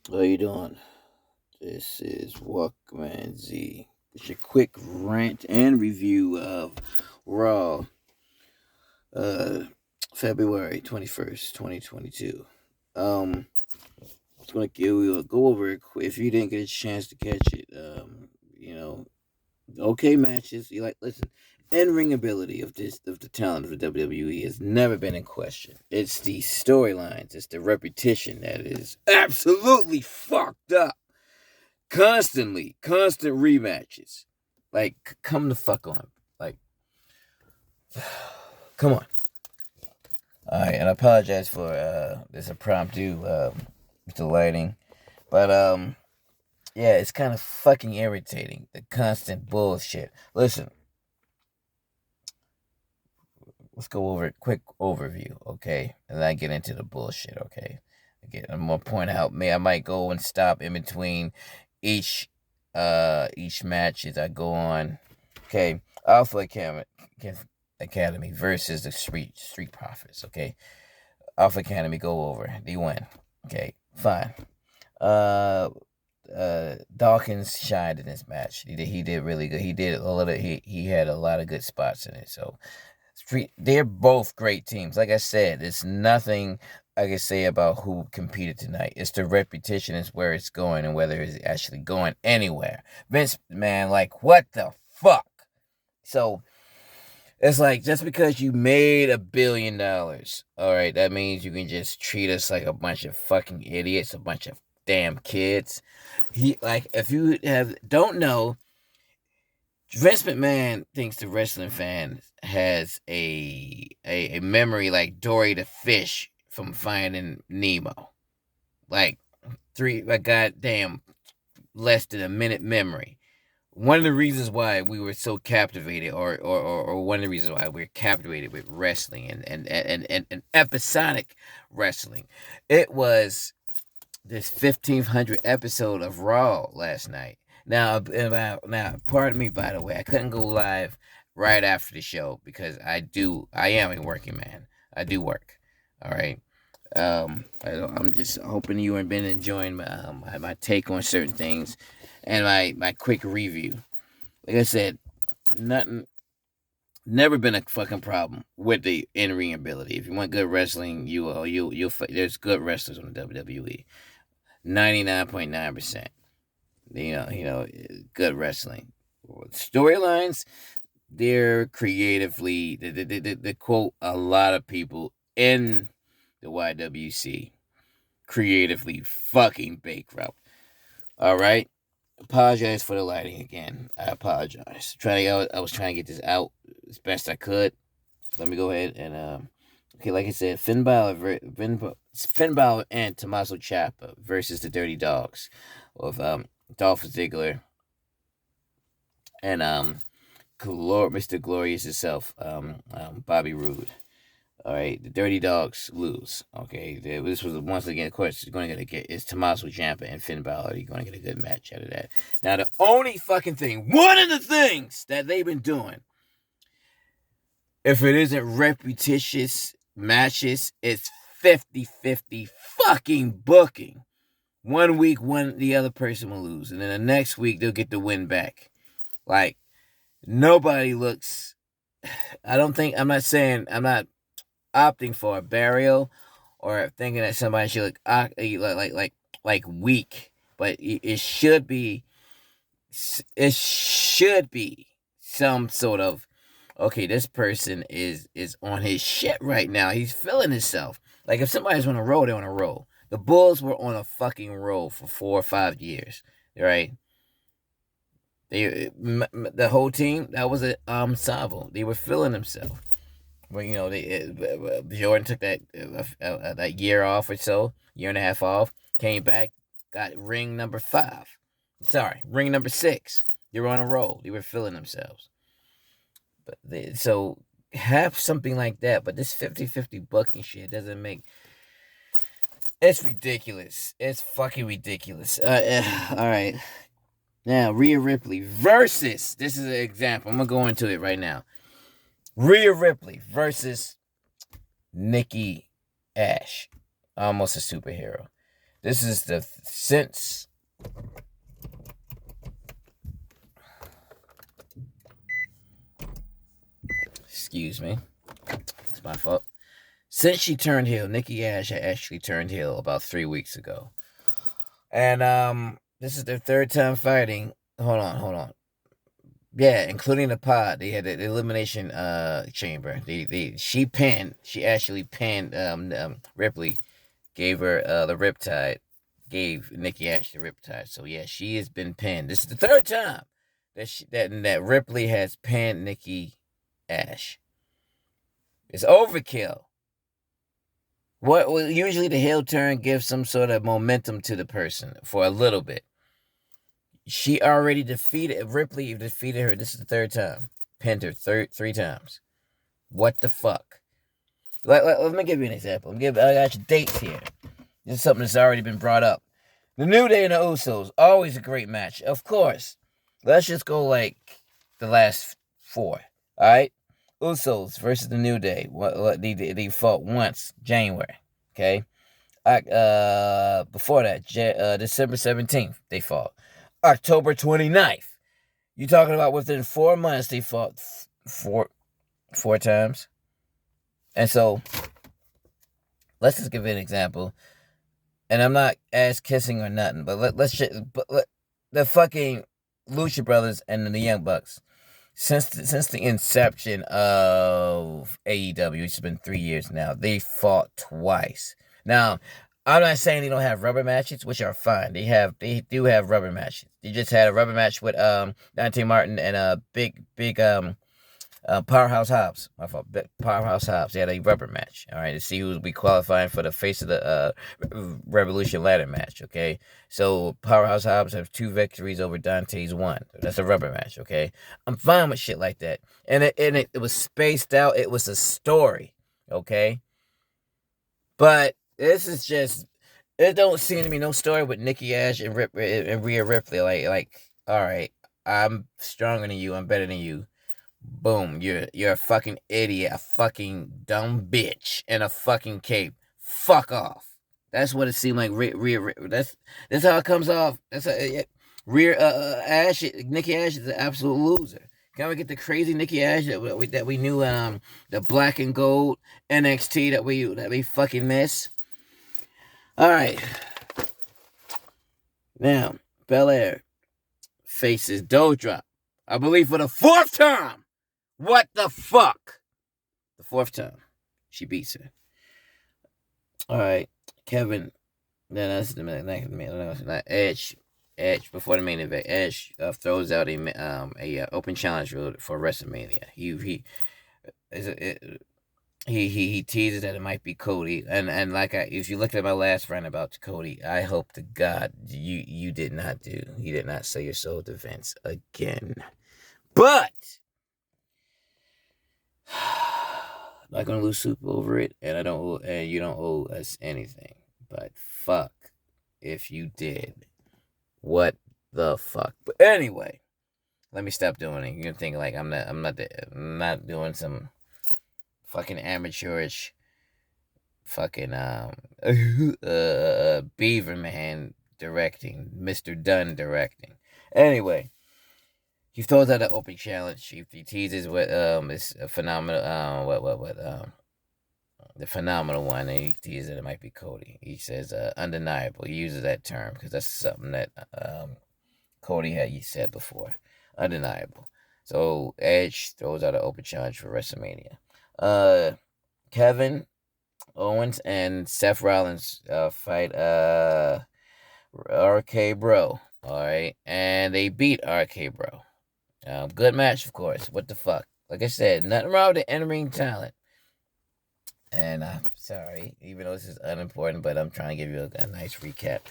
How you doing? This is Walkman Z. It's your quick rant and review of Raw, uh, February 21st, 2022. Um, just gonna go over it quick. If you didn't get a chance to catch it, you know, okay matches. You like listen. In ring ability of the talent of the WWE has never been in question. It's the storylines, it's the repetition that is absolutely fucked up. Constant rematches. Like, come the fuck on. Like, come on. All right, and I apologize for this impromptu with the lighting, but yeah, it's kind of fucking irritating. The constant bullshit. Listen, let's go over a quick overview, okay, and then I get into the bullshit, okay. Again, I'm gonna point out. I might go and stop in between each match as I go on. Okay, Alpha Academy versus the Street Profits. Okay, Alpha Academy go over. They win. Okay, fine. Uh, Dawkins shined in this match. He did really good. He did a little. He had a lot of good spots in it. So they're both great teams. Like I said, there's nothing I can say about who competed tonight. It's the repetition is where it's going and whether it's actually going anywhere. Vince, man, like what the fuck? So it's like just because you made $1 billion, all right, that means you can just treat us like a bunch of fucking idiots, a bunch of damn kids. He like if you have don't know, Vince McMahon thinks the wrestling fan has a memory like Dory the fish from Finding Nemo, like a goddamn less than a minute memory. One of the reasons why we were so captivated, or one of the reasons why we're captivated with wrestling and episodic wrestling, it was this 1500 episode of Raw last night. Now, pardon me, by the way, I couldn't go live right after the show because I am a working man. I do work. All right. I'm just hoping you have been enjoying my take on certain things and my quick review. Like I said, nothing, never been a fucking problem with the in ring ability. If you want good wrestling, there's good wrestlers on the WWE. 99.9%. Good wrestling. Storylines, they're creatively, they quote a lot of people in the YWC, creatively fucking bankrupt. All right? Apologize for the lighting again. I apologize. I was trying to get this out as best I could. Let me go ahead and okay, like I said, Finn Balor and Tommaso Ciampa versus the Dirty Dogs of Dolph Ziggler and Mr. Glorious himself, Bobby Roode. All right, the Dirty Dogs lose. Okay, this was once again, of course, going to get is Tommaso Ciampa and Finn Balor. You're going to get a good match out of that. Now, the only fucking thing, one of the things that they've been doing, if it isn't repetitious matches, it's 50-50 fucking booking. One week, the other person will lose, and then the next week they'll get the win back. Like nobody looks. I'm not saying I'm not opting for a burial or thinking that somebody should look like weak, but it should be some sort of okay. This person is on his shit right now. He's feeling himself. Like if somebody's on a roll, they're on a roll. The Bulls were on a fucking roll for 4 or 5 years, right? The whole team that was an ensemble. They were feeling themselves. Well, Jordan took that year off or so, year and a half off, came back, got ring number 5. Sorry, ring number 6. They were on a roll. They were feeling themselves. So have something like that, but this 50-50 booking shit doesn't make. It's ridiculous. It's fucking ridiculous. All right. Now, Rhea Ripley versus. This is an example. I'm gonna go into it right now. Rhea Ripley versus Nikki Ash, almost a superhero. This is the since. Excuse me. It's my fault. Since she turned heel, Nikki Ash had actually turned heel about 3 weeks ago. And this is their third time fighting. Hold on. Yeah, including the pod. They had the elimination chamber. She actually pinned Ripley, gave her the riptide, gave Nikki Ash the riptide. So yeah, she has been pinned. This is the third time that Ripley has pinned Nikki Ash. It's overkill. What usually the heel turn gives some sort of momentum to the person for a little bit. She already defeated Ripley. Defeated her. This is the third time. Pinned her three times. What the fuck? Let me give you an example. I got your dates here. This is something that's already been brought up. The New Day and the Usos, always a great match. Of course. Let's just go like the last 4. All right? Usos versus the New Day. They fought once, January. Okay? Before that, December 17th, they fought. October 29th. You talking about within 4 months, they fought four times. And so, let's just give it an example. And I'm not ass kissing or nothing, but the fucking Lucha Brothers and the Young Bucks, since the inception of AEW, which has been 3 years now, they fought twice. Now, I'm not saying they don't have rubber matches, which are fine. They do have rubber matches. They just had a rubber match with Dante Martin and big Powerhouse Hobbs. My fault. Powerhouse Hobbs. They had a rubber match. All right, to see who will be qualifying for the face of the Revolution ladder match. Okay, so Powerhouse Hobbs have 2 victories over Dante's 1. That's a rubber match. Okay, I'm fine with shit like that. And it was spaced out. It was a story. Okay, but this is just. It don't seem to be no story with Nikki Ash and Rhea Ripley. Like, all right, I'm stronger than you. I'm better than you. Boom, you're a fucking idiot, a fucking dumb bitch in a fucking cape. Fuck off. That's what it seemed like. That's how it comes off. That's how, Nikki Ash is an absolute loser. Can we get the crazy Nikki Ash that we knew the black and gold NXT that we fucking miss? All right. Now, Belair faces Doudrop, I believe for the 4th time. What the fuck? The 4th time. She beats her. All right. Kevin. Then that's the main Edge. Before the main event. Edge throws out a open challenge for WrestleMania. He teases that it might be Cody, and if you look at my last rant about Cody, I hope to God you did not sell your soul to Vince again. But not gonna lose soup over it, and you don't owe us anything. But fuck if you did. What the fuck? But anyway, let me stop doing it. You're gonna think like I'm not doing some fucking amateurish fucking Beaver Man directing, Mr. Dunn directing. Anyway, he throws out an open challenge. He teases with this phenomenal the phenomenal one, and he teases that it might be Cody. He says undeniable. He uses that term because that's something that Cody had said before. Undeniable. So Edge throws out an open challenge for WrestleMania. Kevin Owens and Seth Rollins fight RK Bro. All right, and they beat RK Bro. Good match, of course. What the fuck? Like I said, nothing wrong with the in-ring talent. And I'm sorry, even though this is unimportant, but I'm trying to give you a nice recap.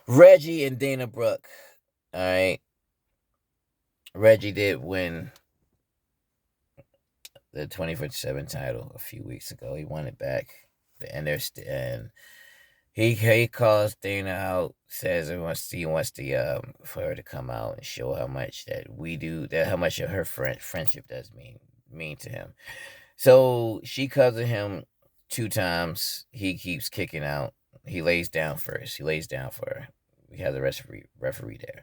Reggie and Dana Brooke. All right. Reggie did win the 24/7 title a few weeks ago. He won it back. And he calls Dana out, says he wants for her to come out and show how much how much of her friendship does mean to him. So she covers him 2 times. He keeps kicking out. He lays down first. He lays down for her. We have the referee there.